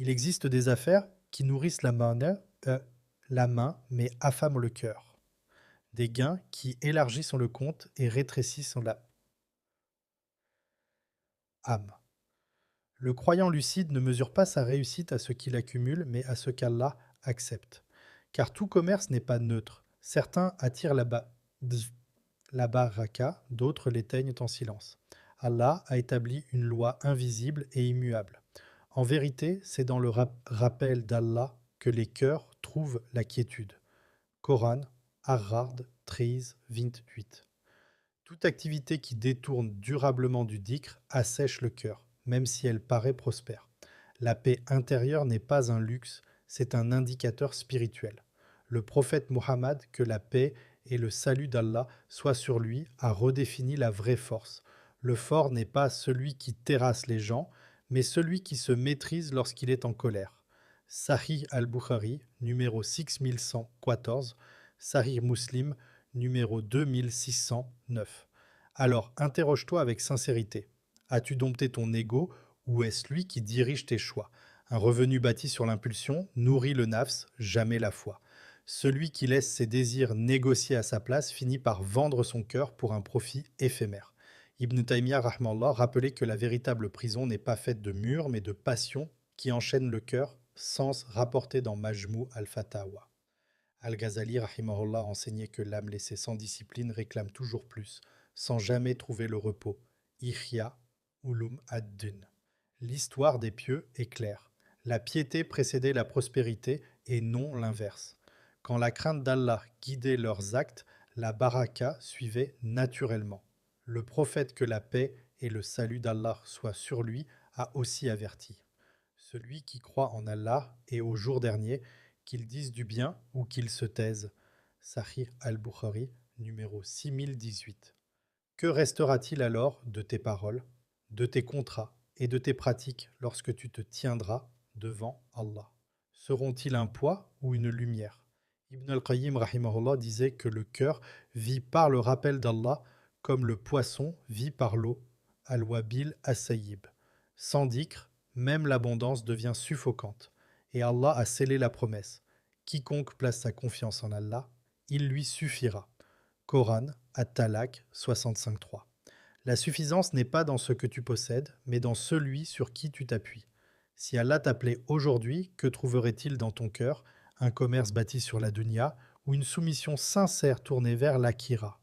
Il existe des affaires qui nourrissent euh, la main mais affament le cœur. Des gains qui élargissent le compte et rétrécissent la âme. Le croyant lucide ne mesure pas sa réussite à ce qu'il accumule, mais à ce qu'Allah accepte. Car tout commerce n'est pas neutre. Certains attirent la baraka, d'autres l'éteignent en silence. Allah a établi une loi invisible et immuable. En vérité, c'est dans le rappel d'Allah que les cœurs trouvent la quiétude. Coran, Ar-Ra'd 13, 28. Toute activité qui détourne durablement du dhikr assèche le cœur, même si elle paraît prospère. La paix intérieure n'est pas un luxe, c'est un indicateur spirituel. Le prophète Mohammed, que la paix et le salut d'Allah soient sur lui, a redéfini la vraie force. Le fort n'est pas celui qui terrasse les gens, mais celui qui se maîtrise lorsqu'il est en colère. Sahih al-Bukhari, numéro 6114, Sahih Muslim, numéro 2609. Alors, interroge-toi avec sincérité. As-tu dompté ton ego ou est-ce lui qui dirige tes choix? Un revenu bâti sur l'impulsion nourrit le nafs, jamais la foi. Celui qui laisse ses désirs négocier à sa place finit par vendre son cœur pour un profit éphémère. Ibn Taymiyyah rahmallah rappelait que la véritable prison n'est pas faite de murs mais de passions qui enchaînent le cœur, sens rapporté dans Majmou al-Fatawa. Al-Ghazali rahimahullah enseignait que l'âme laissée sans discipline réclame toujours plus, sans jamais trouver le repos. Ihya Ulum ad-Din. L'histoire des pieux est claire. La piété précédait la prospérité et non l'inverse. Quand la crainte d'Allah guidait leurs actes, la baraka suivait naturellement. Le prophète, que la paix et le salut d'Allah soient sur lui, a aussi averti. Celui qui croit en Allah et au jour dernier, qu'il dise du bien ou qu'il se taise. Sahih al-Bukhari, numéro 6018. Que restera-t-il alors de tes paroles, de tes contrats et de tes pratiques lorsque tu te tiendras devant Allah? Seront-ils un poids ou une lumière? Ibn al-Qayyim rahimahullah disait que le cœur vit par le rappel d'Allah comme le poisson vit par l'eau. Al-Wabil as-Sayyib. Sans dhikr, même l'abondance devient suffocante. Et Allah a scellé la promesse. Quiconque place sa confiance en Allah, il lui suffira. Coran, At-Talaq 65.3. La suffisance n'est pas dans ce que tu possèdes, mais dans celui sur qui tu t'appuies. Si Allah t'appelait aujourd'hui, que trouverait-il dans ton cœur? Un commerce bâti sur la dunya ou une soumission sincère tournée vers l'akira?